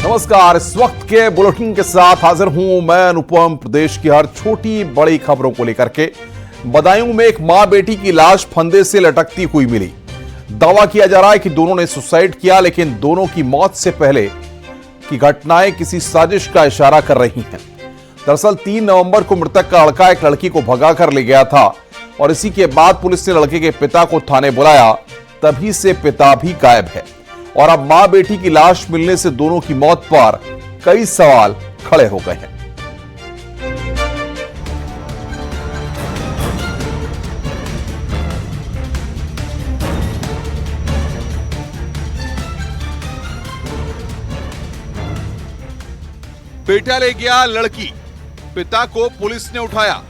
नमस्कार, इस वक्त के बुलेटिन के साथ हाजिर हूं मैं अनुपम। प्रदेश की हर छोटी बड़ी खबरों को लेकर के बदायूं में एक मां बेटी की लाश फंदे से लटकती हुई मिली। दावा किया जा रहा है कि दोनों ने सुसाइड किया, लेकिन दोनों की मौत से पहले की घटनाएं किसी साजिश का इशारा कर रही हैं। दरअसल 3 नवंबर को मृतक का लड़का एक लड़की को भगाकर ले गया था और इसी के बाद पुलिस ने लड़के के पिता को थाने बुलाया। तभी से पिता भी गायब है और अब मां बेटी की लाश मिलने से दोनों की मौत पर कई सवाल खड़े हो गए हैं। बेटा ले गया लड़की, पिता को पुलिस ने उठाया।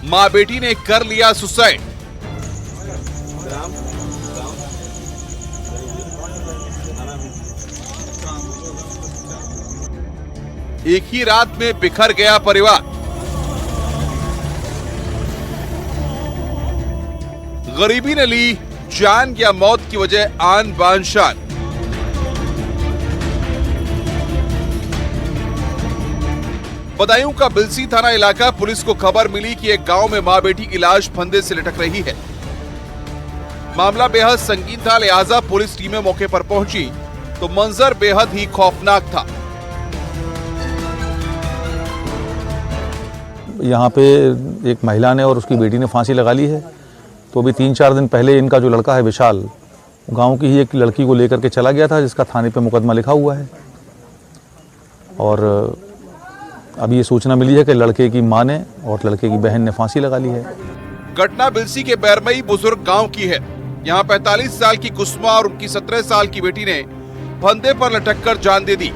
मां बेटी ने कर लिया सुसाइड। एक ही रात में बिखर गया परिवार। गरीबी ने ली जान या मौत की वजह आन बान शान। बदायूं का बिलसी थाना इलाका पुलिस को खबर मिली कि एक गांव में मां बेटी की लाश फंदे से लटक रही है। मामला बेहद संगीन था, लिहाजा पुलिस टीमें मौके पर पहुंची तो मंजर बेहद ही खौफनाक था। यहाँ पे एक महिला ने और उसकी बेटी ने फांसी लगा ली है। तो अभी 3-4 दिन पहले इनका जो लड़का है विशाल, गांव की ही एक लड़की को लेकर के चला गया था, जिसका थाने पे मुकदमा लिखा हुआ है। और अभी ये सूचना मिली है कि लड़के की मां ने और लड़के की बहन ने फांसी लगा ली है। घटना बिलसी के बैरमई बुजुर्ग गांव की है। यहाँ 45 साल की कुसुमा और उनकी 17 साल की बेटी ने फंदे पर लटककर जान दे दी।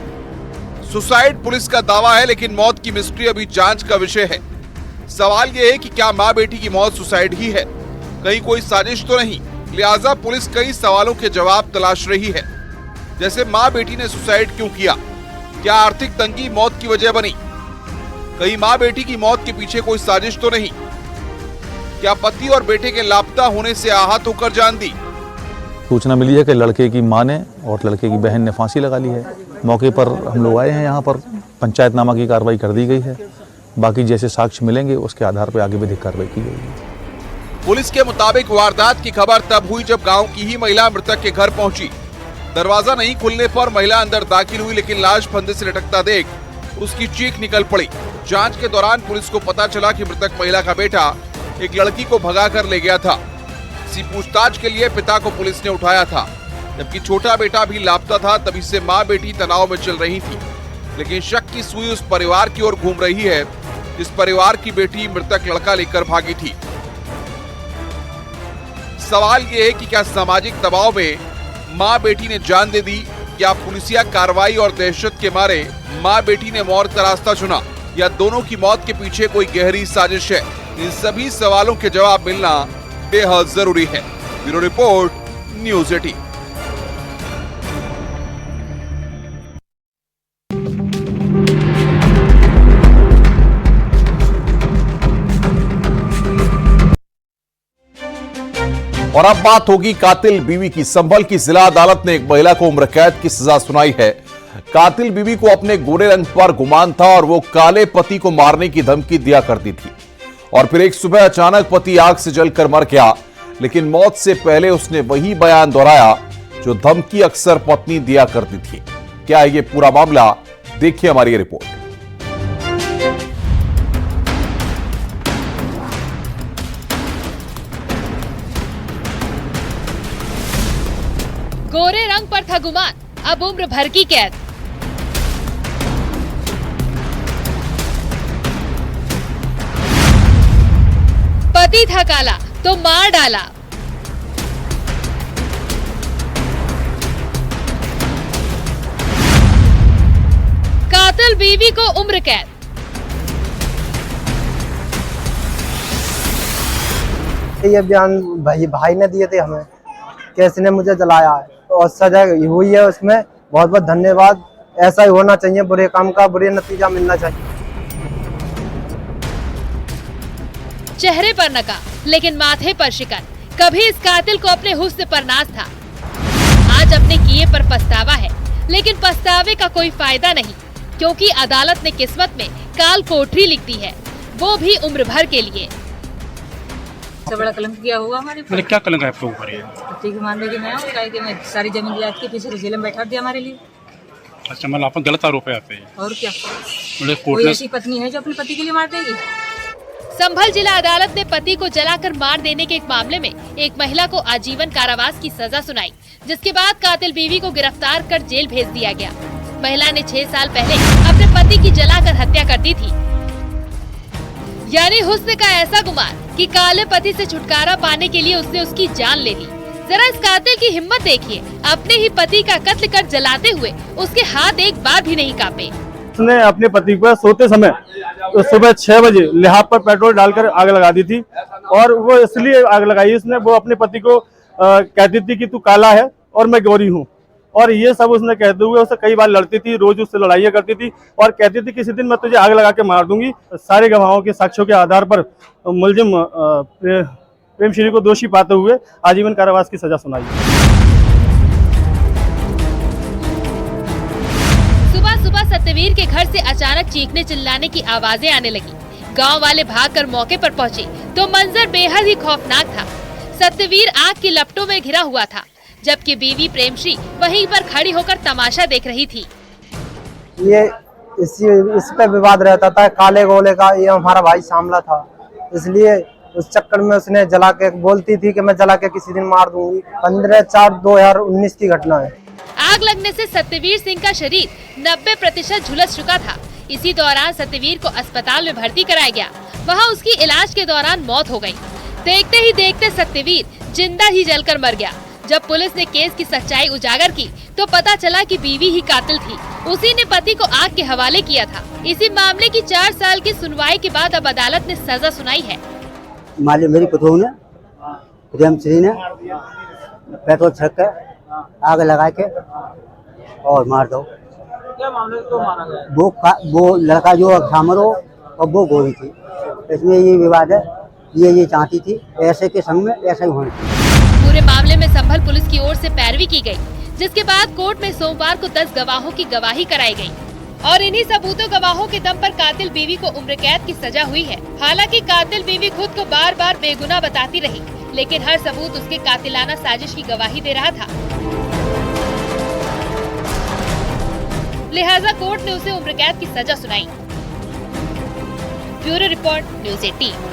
सुसाइड पुलिस का दावा है, लेकिन मौत की मिस्ट्री अभी जांच का विषय है। सवाल यह है कि क्या मां बेटी की मौत सुसाइड ही है, कहीं कोई साजिश तो नहीं। लिहाजा पुलिस कई सवालों के जवाब तलाश रही है, जैसे मां बेटी ने सुसाइड क्यों किया, क्या आर्थिक तंगी मौत की वजह बनी, कहीं मां बेटी की मौत के पीछे कोई साजिश तो नहीं, क्या पति और बेटे के लापता होने से आहत होकर जान दी। सूचना मिली है कि लड़के की मां ने और लड़के की बहन ने फांसी लगा ली है। मौके पर हम लोग आए हैं, यहाँ पर पंचायतनामा की कार्रवाई कर दी गई है। बाकी जैसे साक्ष्य मिलेंगे उसके आधार पर आगे विधिक कार्रवाई की जाएगी। पुलिस के मुताबिक वारदात की खबर तब हुई जब गांव की ही महिला मृतक के घर पहुंची। दरवाजा नहीं खुलने पर महिला अंदर दाखिल हुई, लेकिन लाश फंदे से लटकता देख उसकी चीख निकल पड़ी। जांच के दौरान पुलिस को पता चला कि मृतक महिला का बेटा एक लड़की को भगाकर ले गया था। इसी पूछताछ के लिए पिता को पुलिस ने उठाया था, जबकि छोटा बेटा भी लापता था। तभी से मां बेटी तनाव में चल रही थी, लेकिन शक की सुई उस परिवार की ओर घूम रही है जिस परिवार की बेटी मृतक लड़का लेकर भागी थी। सवाल ये है कि क्या सामाजिक दबाव में मां बेटी ने जान दे दी, या पुलिसिया कार्रवाई और दहशत के मारे मां बेटी ने मौत का रास्ता चुना, या दोनों की मौत के पीछे कोई गहरी साजिश है। इन सभी सवालों के जवाब मिलना बेहद जरूरी है। Bureau report, news 18। और अब बात होगी कातिल बीवी की। संभल की जिला अदालत ने एक महिला को उम्र कैद की सजा सुनाई है। कातिल बीवी को अपने गोरे रंग पर गुमान था और वो काले पति को मारने की धमकी दिया करती थी, और फिर एक सुबह अचानक पति आग से जलकर मर गया। लेकिन मौत से पहले उसने वही बयान दोहराया जो धमकी अक्सर पत्नी दिया करती थी। क्या है ये पूरा मामला, देखिए हमारी रिपोर्ट। गोरे रंग पर था गुमान, अब उम्र भर की कैद। पति था काला तो मार डाला। कातिल बीवी को उम्र कैद। ये बयान भाई ने दिए थे हमें, कैसे ने मुझे जलाया है, और सजा हुई है उसमें। बहुत बहुत धन्यवाद। ऐसा ही होना चाहिए, बुरे काम का बुरे नतीजा मिलना चाहिए। चेहरे पर नकाब लेकिन माथे पर शिकन, कभी इस कातिल को अपने हुस्न पर नाज था, आज अपने किए पर पछतावा है। लेकिन पछतावे का कोई फायदा नहीं, क्योंकि अदालत ने किस्मत में काल कोठरी लिख दी है, वो भी उम्र भर के लिए। सबसे बड़ा कलंक किया हुआ हमारे ऊपर। क्या कलंक है आपके ऊपर? ये पति के मामले की मैं हूँ कि मैं सारी जमीन जायदाद के पीछे जेल में बैठा दिया हमारे लिए। अच्छा, मतलब आप गलत आरोप है पे। और क्या, मतलब कोर्ट कोई ने ऐसी पत्नी है जो अपने पति के लिए मार देगी? संभल जिला अदालत ने पति को जलाकर मार देने के एक मामले में एक महिला को आजीवन कारावास की सजा सुनाई, जिसके बाद कातिल बीवी को गिरफ्तार कर जेल भेज दिया गया। महिला ने 6 साल पहले अपने पति की जलाकर हत्या कर दी थी। यानी हुस्न का ऐसा गुमान कि काले पति से छुटकारा पाने के लिए उसने उसकी जान ले ली। जरा इस कातिल की हिम्मत देखिए, अपने ही पति का कत्ल कर जलाते हुए उसके हाथ एक बार भी नहीं कांपे। उसने अपने पति पर सोते समय सुबह 6 बजे लिहाफ पर पेट्रोल डालकर आग लगा दी थी, और वो इसलिए आग लगाई उसने, वो अपने पति को कहती थी कि तू काला है और मैं गोरी हूँ, और ये सब उसने कहते हुए उससे कई बार लड़ती थी, रोज उससे लड़ाइयाँ करती थी और कहती थी किसी दिन मैं तुझे आग लगा के मार दूंगी। सारे गवाहों के साक्ष्यों के आधार पर मुलजिम प्रेमश्री को दोषी पाते हुए आजीवन कारावास की सजा सुनाई। सुबह सुबह सत्यवीर के घर से अचानक चीखने चिल्लाने की आवाजें आने लगी। गांव वाले भागकर मौके पर पहुंचे तो मंजर बेहद ही खौफनाक था। सत्यवीर आग की लपटों में घिरा हुआ था, जबकि बीवी प्रेमश्री वहीं पर खड़ी होकर तमाशा देख रही थी। ये इस पे विवाद रहता था काले गोले का, ये हमारा भाई सामला था, इसलिए उस चक्कर में उसने जला के बोलती थी कि मैं जला के किसी दिन मार दूंगी। 15/4/2019 की घटना है। आग लगने से सत्यवीर सिंह का शरीर 90% झुलस चुका था। इसी दौरान सत्यवीर को अस्पताल में भर्ती कराया गया। वहां उसकी इलाज के दौरान मौत हो गई। देखते ही देखते सत्यवीर जिंदा ही जलकर मर गया। जब पुलिस ने केस की सच्चाई उजागर की तो पता चला कि बीवी ही कातिल थी। उसी ने पति को आग के हवाले किया था। इसी मामले की 4 साल की सुनवाई के बाद अब अदालत ने सजा सुनाई है। माली मेरी पुतोह ने प्रेमश्री ने पेट्रोल छक कर आग लगा के और मार दो। क्या मामले को मारा गया? वो लड़का जो खामर हो और वो गोरी थी, इसमें ये विवाद है। ये चाहती थी ऐसे के संग में ऐसा ही होना चाहिए। पूरे मामले में संभल पुलिस की ओर से पैरवी की गई, जिसके बाद कोर्ट में सोमवार को 10 गवाहों की गवाही कराई गई और इन्हीं सबूतों गवाहों के दम पर कातिल बीवी को उम्र कैद की सजा हुई है। हालांकि कातिल बीवी खुद को बार बार बेगुनाह बताती रही, लेकिन हर सबूत उसके कातिलाना साजिश की गवाही दे रहा था। लिहाजा कोर्ट ने उसे उम्र कैद की सजा सुनाई। Bureau report, news 18।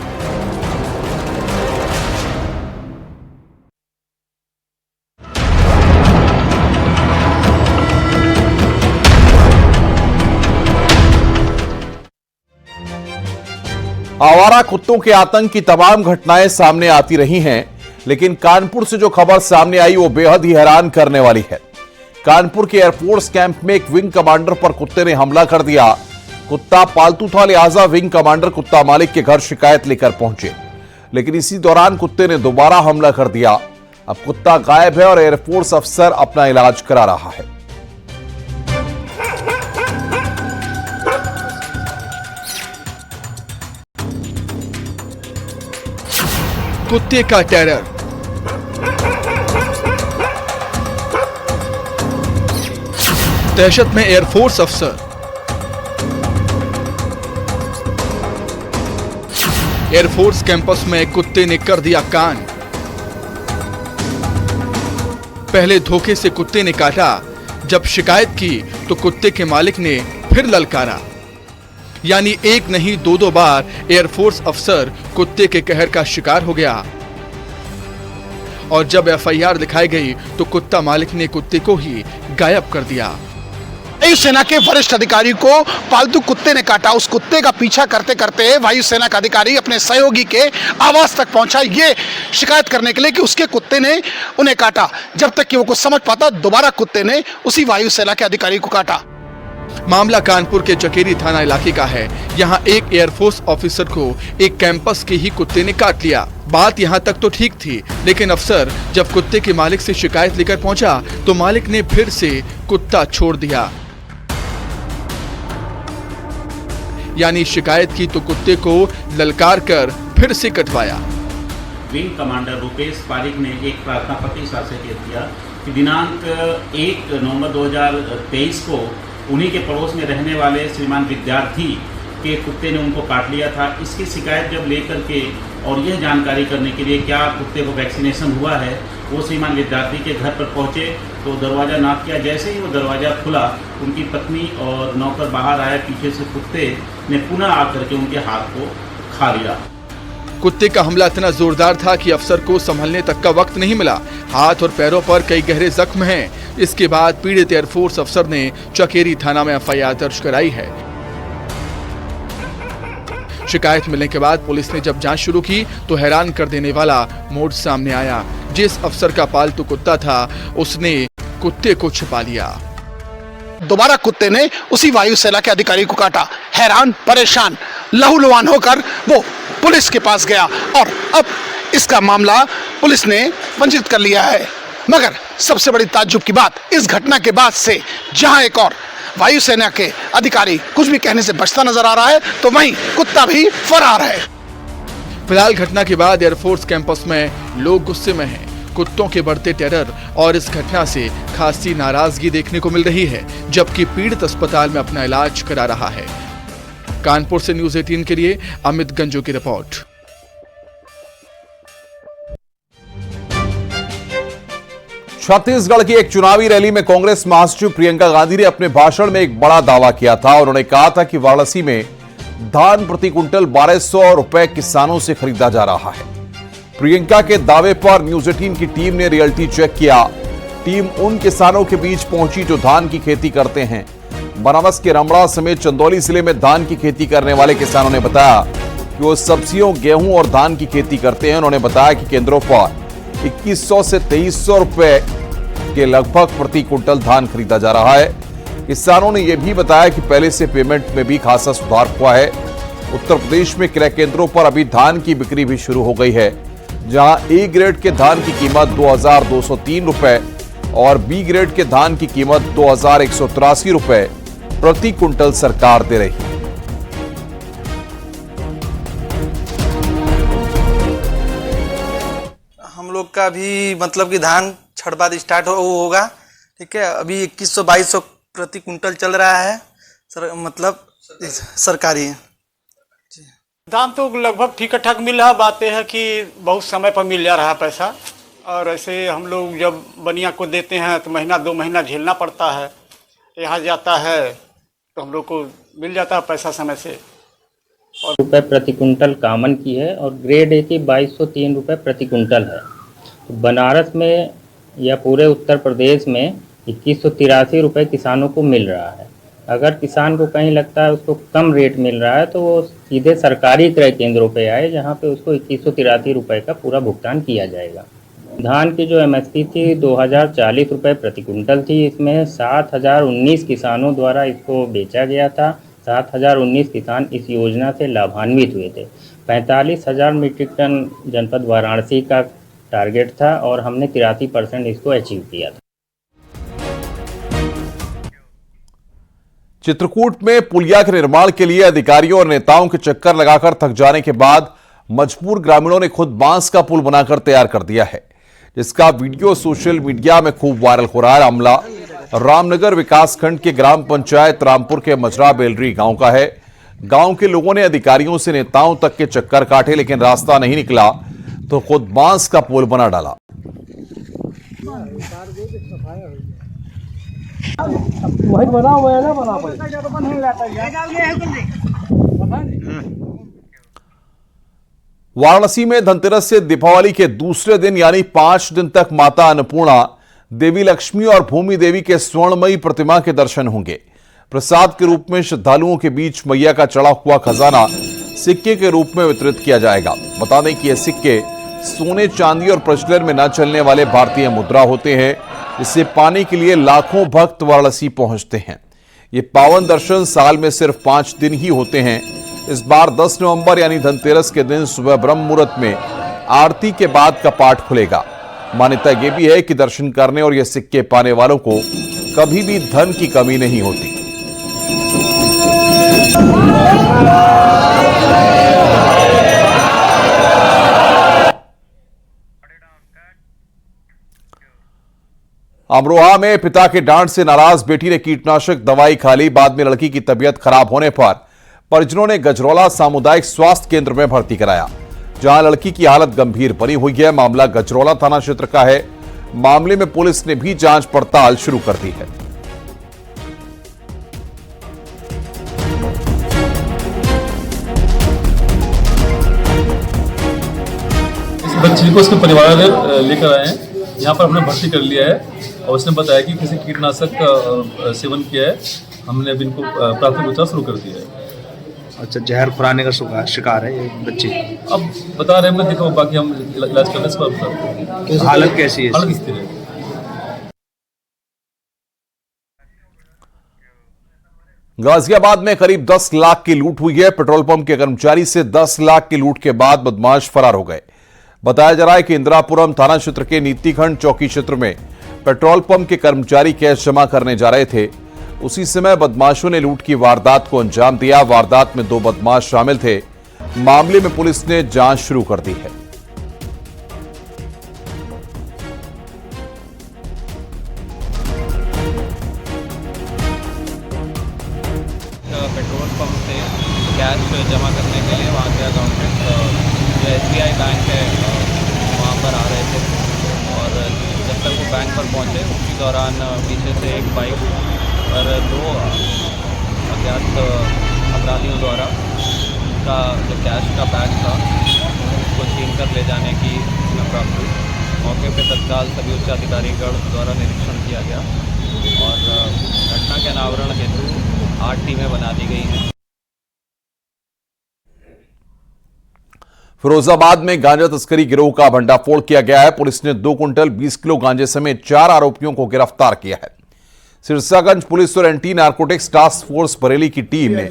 आवारा कुत्तों के आतंक की तमाम घटनाएं सामने आती रही हैं, लेकिन कानपुर से जो खबर सामने आई वो बेहद ही हैरान करने वाली है। कानपुर के एयरफोर्स कैंप में एक विंग कमांडर पर कुत्ते ने हमला कर दिया। कुत्ता पालतू था, लिहाजा विंग कमांडर कुत्ता मालिक के घर शिकायत लेकर पहुंचे, लेकिन इसी दौरान कुत्ते ने दोबारा हमला कर दिया। अब कुत्ता गायब है और एयरफोर्स अफसर अपना इलाज करा रहा है। कुत्ते का टेरर, दहशत में एयरफोर्स अफसर। एयरफोर्स कैंपस में कुत्ते ने कर दिया कांड। पहले धोखे से कुत्ते ने काटा, जब शिकायत की तो कुत्ते के मालिक ने फिर ललकारा। यानी एक नहीं 2 बार एयरफोर्स अफसर कुत्ते के कहर का शिकार हो गया। और जब एफआईआर दिखाई गई तो कुत्ता मालिक ने कुत्ते को ही गायब कर दिया। वायुसेना के वरिष्ठ अधिकारी को पालतू कुत्ते ने काटा। उस कुत्ते का पीछा करते करते वायुसेना का अधिकारी अपने सहयोगी के आवास तक पहुंचा, ये शिकायत करने के लिए कि उसके कुत्ते ने उन्हें काटा। जब तक कि वो कुछ समझ पाता, दोबारा कुत्ते ने उसी वायुसेना के अधिकारी को काटा। मामला कानपुर के चकेरी थाना इलाके का है। यहां एक एयरफोर्स ऑफिसर को एक कैंपस के ही कुत्ते ने काट लिया। बात यहां तक तो ठीक थी, लेकिन अफसर जब कुत्ते के मालिक से शिकायत लेकर पहुंचा तो मालिक ने फिर से कुत्ता छोड़ दिया। यानी शिकायत की तो कुत्ते को ललकार कर फिर से कटवाया। विंग कमांडर रुपेश पारिक ने एक प्रार्थना पत्र इस से किया कि दिनांक 1 नवंबर 2023 को उन्हीं के पड़ोस में रहने वाले श्रीमान विद्यार्थी के कुत्ते ने उनको काट लिया था। इसकी शिकायत जब लेकर के और यह जानकारी करने के लिए क्या कुत्ते को वैक्सीनेशन हुआ है, वो श्रीमान विद्यार्थी के घर पर पहुंचे तो दरवाज़ा नॉक किया। जैसे ही वो दरवाज़ा खुला, उनकी पत्नी और नौकर बाहर आए। पीछे से कुत्ते ने पुनः आकर के उनके हाथ को खा लिया। कुत्ते का हमला इतना जोरदार था कि अफसर को संभलने तक का वक्त नहीं मिला। हाथ और पैरों पर कई गहरे जख्म हैं। इसके बाद पीड़ित एयरफोर्स अफसर ने चकेरी थाना में एफआईआर दर्ज कराई है। शिकायत मिलने के बाद पुलिस ने जब जांच शुरू की तो हैरान कर देने वाला मोड़ सामने आया। जिस अफसर का पालतू कुत्ता था उसने कुत्ते को छिपा लिया। दोबारा कुत्ते ने उसी वायुसेना के अधिकारी को काटा। हैरान परेशान लहूलुहान होकर वो पुलिस के पास गया और अब इसका मामला पुलिस ने पंजीकृत कर लिया है। मगर सबसे बड़ी ताज्जुब की बात इस घटना के बाद से जहां एक और वायुसेना के अधिकारी कुछ भी कहने से बचता नजर आ रहा है, तो वहीं कुत्ता भी फरार है। फिलहाल घटना के बाद एयरफोर्स कैंपस में लोग गुस्से में हैं। कुत्तों के बढ़ते टेरर और इस घटना से खासी नाराजगी देखने को मिल रही है, जबकि पीड़ित अस्पताल में अपना इलाज करा रहा है। कानपुर से न्यूज़ 18 के लिए अमित गंजू की रिपोर्ट। छत्तीसगढ़ की एक चुनावी रैली में कांग्रेस महासचिव प्रियंका गांधी ने अपने भाषण में एक बड़ा दावा किया था। उन्होंने कहा था कि वाराणसी में धान प्रति कुंटल 1200 रुपए किसानों से खरीदा जा रहा है। प्रियंका के दावे पर न्यूज़ 18 की टीम ने रियलिटी चेक किया। टीम उन किसानों के बीच पहुंची जो धान की खेती करते हैं। बनारस के रमड़ा समेत चंदौली जिले में धान की खेती करने वाले किसानों ने बताया कि वो सब्जियों, गेहूं और धान की खेती करते हैं। उन्होंने बताया कि केंद्रों पर 2100 से 2300 रुपए के लगभग प्रति कुंटल धान खरीदा जा रहा है। किसानों ने यह भी बताया कि पहले से पेमेंट में भी खासा सुधार हुआ है। उत्तर प्रदेश में क्रय केंद्रों पर अभी धान की बिक्री भी शुरू हो गई है, जहां ए ग्रेड के धान की कीमत 2203 रुपए और बी ग्रेड के धान की कीमत 2183 रुपए प्रति कुंटल सरकार दे रही है। हम लोग का भी मतलब कि धान छठ बाद स्टार्ट होगा, ठीक है। अभी 2100-2200 प्रति कुंटल चल रहा है मतलब सरकारी है। दाम तो लगभग ठीक ठाक मिल रहा। बात यह है कि बहुत समय पर मिल जा रहा है पैसा, और ऐसे हम लोग जब बनिया को देते हैं तो महीना 2 महीना झेलना पड़ता है। यहाँ जाता है तो हम लोग को मिल जाता है पैसा समय से। और रुपये प्रति कुंटल कामन की है और ग्रेड ए की 2203 रुपये प्रति कुंटल है। तो बनारस में या पूरे उत्तर प्रदेश में 2183 रुपये किसानों को मिल रहा है। अगर किसान को कहीं लगता है उसको कम रेट मिल रहा है तो वो सीधे सरकारी क्रय केंद्रों पे आए, जहाँ पे उसको 2183 रुपये का पूरा भुगतान किया जाएगा। धान की जो एमएसपी थी 2040 रुपये प्रति कुंटल थी। इसमें 7019 किसानों द्वारा इसको बेचा गया था। 7019 किसान इस योजना से लाभान्वित हुए थे। 45,000 मीट्रिक टन जनपद वाराणसी का टारगेट था और हमने 83% इसको अचीव किया था। चित्रकूट में पुलिया के निर्माण के लिए अधिकारियों और नेताओं के चक्कर लगाकर थक जाने के बाद मजबूर ग्रामीणों ने खुद बांस का पुल बनाकर तैयार कर दिया है, जिसका वीडियो सोशल मीडिया में खूब वायरल हो रहा है। मामला रामनगर विकासखंड के ग्राम पंचायत रामपुर के मजरा बेलरी गांव का है। गांव के लोगों ने अधिकारियों से नेताओं तक के चक्कर काटे, लेकिन रास्ता नहीं निकला तो खुद बांस का पुल बना डाला। वाराणसी में धनतेरस से दीपावली के दूसरे दिन यानी 5 दिन तक माता अन्नपूर्णा, देवी लक्ष्मी और भूमि देवी के स्वर्णमयी प्रतिमा के दर्शन होंगे। प्रसाद के रूप में श्रद्धालुओं के बीच मैया का चढ़ा हुआ खजाना सिक्के के रूप में वितरित किया जाएगा। बता दें कि यह सिक्के सोने, चांदी और प्रचलन में न चलने वाले भारतीय मुद्रा होते हैं। इसे पाने के लिए लाखों भक्त वाराणसी पहुंचते हैं। ये पावन दर्शन साल में सिर्फ 5 दिन ही होते हैं। इस बार 10 नवंबर यानी धनतेरस के दिन सुबह ब्रह्म मुहूर्त में आरती के बाद कपाट खुलेगा। मान्यता यह भी है कि दर्शन करने और ये सिक्के पाने वालों को कभी भी धन की कमी नहीं होती। अमरोहा में पिता के डांट से नाराज बेटी ने कीटनाशक दवाई खा ली। बाद में लड़की की तबीयत खराब होने पर परिजनों ने गजरौला सामुदायिक स्वास्थ्य केंद्र में भर्ती कराया, जहां लड़की की हालत गंभीर बनी हुई है। मामला गजरौला थाना क्षेत्र का है। मामले में पुलिस ने भी जांच पड़ताल शुरू कर दी है। इस बच्ची को उसके परिवार वाले लेकर आए हैं, यहाँ पर हमने भर्ती कर लिया है और उसने बताया कि किसी कीटनाशक का सेवन किया है। हमने अभी इनको प्राथमिक उपचार शुरू कर दिया है। अच्छा, जहर खुराने का शिकार है ये बच्ची। अब बता रहे हैं, मैं देखो बाकी हम इलाज करने से बताते हैं। हालत कैसी है? हालत स्थिर है। गाजियाबाद में करीब 10 लाख की लूट हुई है। पेट्रोल पंप के कर्मचारी से 10 लाख की लूट के बाद बदमाश फरार हो गए। बताया जा रहा है कि इंदिरापुरम थाना क्षेत्र के नीतिखंड चौकी क्षेत्र में पेट्रोल पंप के कर्मचारी कैश जमा करने जा रहे थे। उसी समय बदमाशों ने लूट की वारदात को अंजाम दिया। वारदात में 2 बदमाश शामिल थे। मामले में पुलिस ने जांच शुरू कर दी है। पेट्रोल पंप से कैश जमा करने के लिए वहाँ के अकाउंटेंट जो SBI बैंक है वहाँ पर आ रहे थे और जब तक वो बैंक पर पहुँचे उसी दौरान पीछे से एक बाइक पर 2 अज्ञात अपराधियों द्वारा उनका जो कैश का बैग था उसको छीन कर ले जाने की सूचना प्राप्त हुई। मौके पर तत्काल सभी उच्च अधिकारीगण द्वारा निरीक्षण किया गया और घटना के अनावरण हेतु 8 टीमें बना दी गई हैं। फिरोजाबाद में गांजा तस्करी गिरोह का भंडाफोड़ किया गया है। पुलिस ने 2 कुंटल 20 किलो गांजे समेत 4 आरोपियों को गिरफ्तार किया है। सिरसागंज पुलिस और anti narcotics task force Bareilly की टीम ने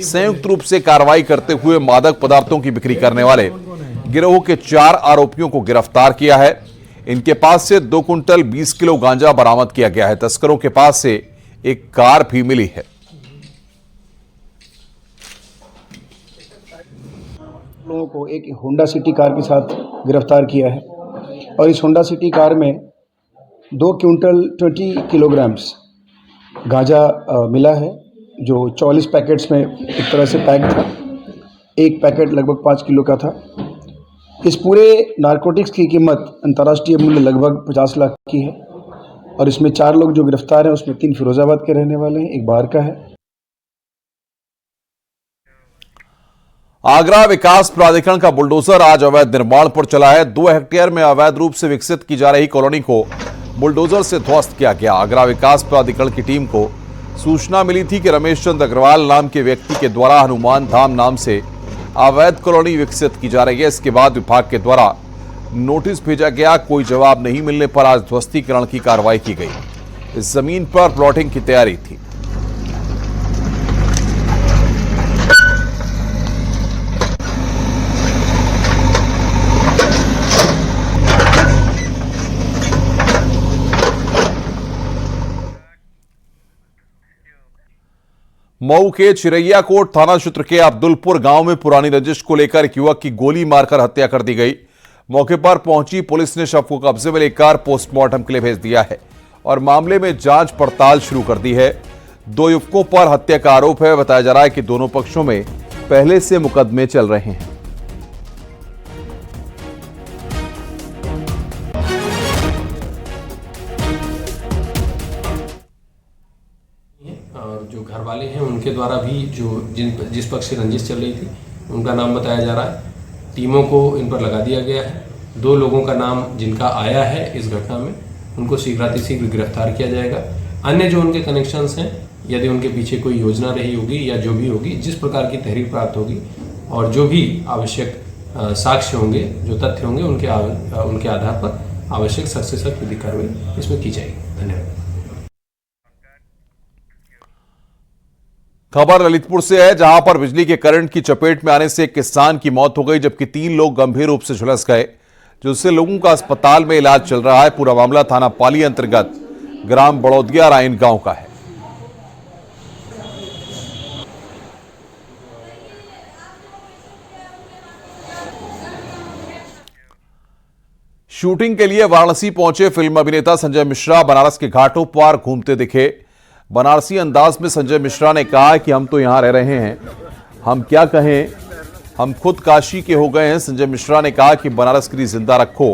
संयुक्त रूप से कार्रवाई करते हुए मादक पदार्थों की बिक्री करने वाले गिरोह के 4 आरोपियों को गिरफ्तार किया है। इनके पास से 2 कुंटल 20 किलो गांजा बरामद किया गया है। तस्करों के पास से एक कार भी मिली है। लोगों को एक होंडा सिटी कार के साथ गिरफ्तार किया है और इस होंडा सिटी कार में 2 क्विंटल 20 किलोग्राम्स गांजा मिला है, जो 44 पैकेट्स में एक तरह से पैक था। एक पैकेट लगभग 5 किलो का था। इस पूरे नारकोटिक्स की कीमत अंतर्राष्ट्रीय मूल्य लगभग 50 लाख की है और इसमें 4 लोग जो गिरफ्तार हैं उसमें 3 फिरोजाबाद के रहने वाले हैं, एक बाहर का है। आगरा विकास प्राधिकरण का बुलडोजर आज अवैध निर्माण पर चला है। 2 हेक्टेयर में अवैध रूप से विकसित की जा रही कॉलोनी को बुलडोजर से ध्वस्त किया गया। आगरा विकास प्राधिकरण की टीम को सूचना मिली थी कि रमेश चंद अग्रवाल नाम के व्यक्ति के द्वारा हनुमान धाम नाम से अवैध कॉलोनी विकसित की जा रही है। इसके बाद विभाग के द्वारा नोटिस भेजा गया। कोई जवाब नहीं मिलने पर आज ध्वस्तीकरण की कार्रवाई की गई। इस जमीन पर प्लॉटिंग की तैयारी थी। मऊ के चिरैयाकोट थाना क्षेत्र के अब्दुलपुर गांव में पुरानी रंजिश को लेकर एक युवक की गोली मारकर हत्या कर दी गई। मौके पर पहुंची पुलिस ने शव को कब्जे में लेकर पोस्टमार्टम के लिए भेज दिया है और मामले में जांच पड़ताल शुरू कर दी है। 2 युवकों पर हत्या का आरोप है। बताया जा रहा है कि दोनों पक्षों में पहले से मुकदमे चल रहे हैं। और जो घर वाले हैं उनके द्वारा भी जिस पक्ष से रंजिश चल रही थी उनका नाम बताया जा रहा है। टीमों को इन पर लगा दिया गया है। 2 लोगों का नाम जिनका आया है इस घटना में उनको शीघ्रातिशीघ्र गिरफ्तार किया जाएगा। अन्य जो उनके कनेक्शंस हैं, यदि उनके पीछे कोई योजना रही होगी या जो भी होगी, जिस प्रकार की तहरीर प्राप्त होगी और जो भी आवश्यक साक्ष्य होंगे, जो तथ्य होंगे, उनके आधार पर आवश्यक सख्त से सख्त विधिक कार्रवाई इसमें की जाएगी। धन्यवाद। खबर ललितपुर से है, जहां पर बिजली के करंट की चपेट में आने से एक किसान की मौत हो गई, जबकि 3 लोग गंभीर रूप से झुलस गए, जिससे लोगों का अस्पताल में इलाज चल रहा है। पूरा मामला थाना पाली अंतर्गत ग्राम बड़ौदिया राइन गांव का है। शूटिंग के लिए वाराणसी पहुंचे फिल्म अभिनेता संजय मिश्रा बनारस के घाटों पर घूमते दिखे। बनारसी अंदाज में संजय मिश्रा ने कहा कि हम तो यहां रह रहे हैं, हम क्या कहें, हम खुद काशी के हो गए हैं। संजय मिश्रा ने कहा कि बनारस गिरी जिंदा रखो।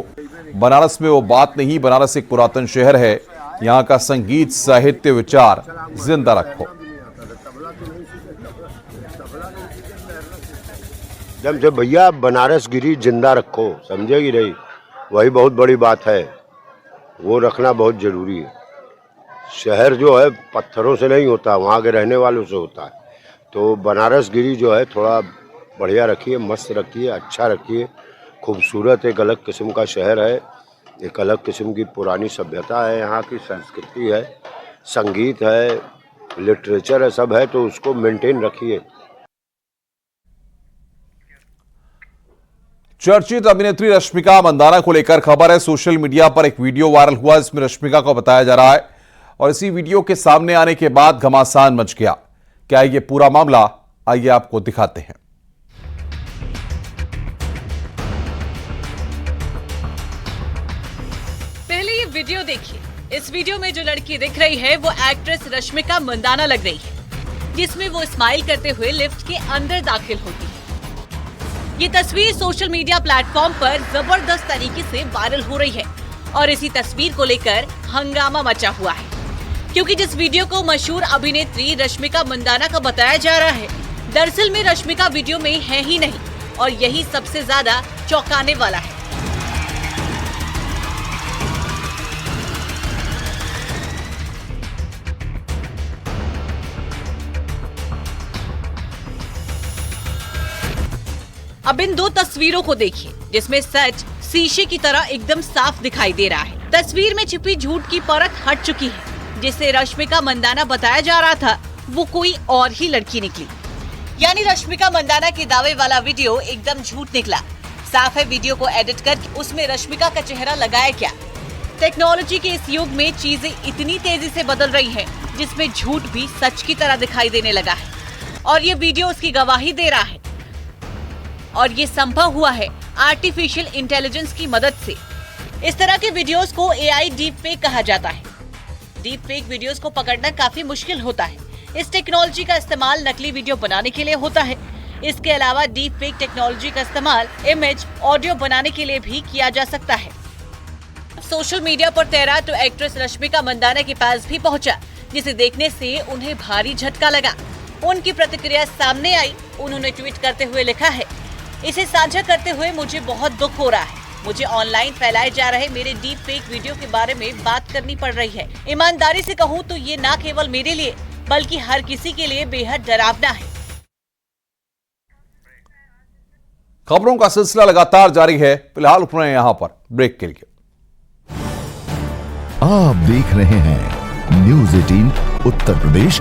बनारस में वो बात नहीं, बनारस एक पुरातन शहर है, यहाँ का संगीत, साहित्य, विचार जिंदा रखो। जब भैया बनारस गिरी जिंदा रखो, समझेगी नहीं, वही बहुत बड़ी बात है, वो रखना बहुत जरूरी है। शहर जो है पत्थरों से नहीं होता, वहाँ के रहने वालों से होता है। तो बनारस गिरी जो है थोड़ा बढ़िया रखिए, मस्त रखिए, अच्छा रखिए, खूबसूरत एक अलग किस्म का शहर है, एक अलग किस्म की पुरानी सभ्यता है, यहाँ की संस्कृति है, संगीत है, लिटरेचर है, सब है, तो उसको मेंटेन रखिए। चर्चित अभिनेत्री रश्मिका मंदाना को लेकर खबर है। सोशल मीडिया पर एक वीडियो वायरल हुआ, इसमें रश्मिका को बताया जा रहा है और इसी वीडियो के सामने आने के बाद घमासान मच गया। क्या ये पूरा मामला, आइए आपको दिखाते हैं। पहले ये वीडियो देखिए। इस वीडियो में जो लड़की दिख रही है वो एक्ट्रेस रश्मिका मंदाना लग रही है, जिसमें वो स्माइल करते हुए लिफ्ट के अंदर दाखिल होती है। ये तस्वीर सोशल मीडिया प्लेटफॉर्म पर जबरदस्त तरीके से वायरल हो रही है और इसी तस्वीर को लेकर हंगामा मचा हुआ है, क्योंकि जिस वीडियो को मशहूर अभिनेत्री रश्मिका मंदाना का बताया जा रहा है, दरअसल में रश्मिका वीडियो में है ही नहीं और यही सबसे ज्यादा चौंकाने वाला है। अब इन दो तस्वीरों को देखिए, जिसमें सच शीशे की तरह एकदम साफ दिखाई दे रहा है। तस्वीर में छिपी झूठ की परत हट चुकी है। जिसे रश्मिका मंदाना बताया जा रहा था वो कोई और ही लड़की निकली, यानी रश्मिका मंदाना के दावे वाला वीडियो एकदम झूठ निकला। साफ है वीडियो को एडिट करके उसमें रश्मिका का चेहरा लगाया गया। टेक्नोलॉजी के इस युग में चीजें इतनी तेजी से बदल रही हैं, जिसमें झूठ भी सच की तरह दिखाई देने लगा है और ये वीडियो उसकी गवाही दे रहा है। और ये संभव हुआ है आर्टिफिशियल इंटेलिजेंस की मदद से। इस तरह के वीडियोस को AI डीप फेक कहा जाता है। डीप फेक वीडियोस को पकड़ना काफी मुश्किल होता है। इस टेक्नोलॉजी का इस्तेमाल नकली वीडियो बनाने के लिए होता है। इसके अलावा डीप फेक टेक्नोलॉजी का इस्तेमाल इमेज, ऑडियो बनाने के लिए भी किया जा सकता है। सोशल मीडिया पर तैराक तो एक्ट्रेस रश्मिका मंदाना के पास भी पहुंचा, जिसे देखने से उन्हें भारी झटका लगा। उनकी प्रतिक्रिया सामने आई। उन्होंने ट्वीट करते हुए लिखा है, इसे साझा करते हुए मुझे बहुत दुख हो रहा है। मुझे ऑनलाइन फैलाए जा रहे मेरे डीप फेक वीडियो के बारे में बात करनी पड़ रही है। ईमानदारी से कहूँ तो ये न केवल मेरे लिए बल्कि हर किसी के लिए बेहद डरावना है। खबरों का सिलसिला लगातार जारी है। फिलहाल रुक रहे हैं यहां पर ब्रेक के लिए। आप देख रहे हैं न्यूज़ 18 उत्तर प्रदेश।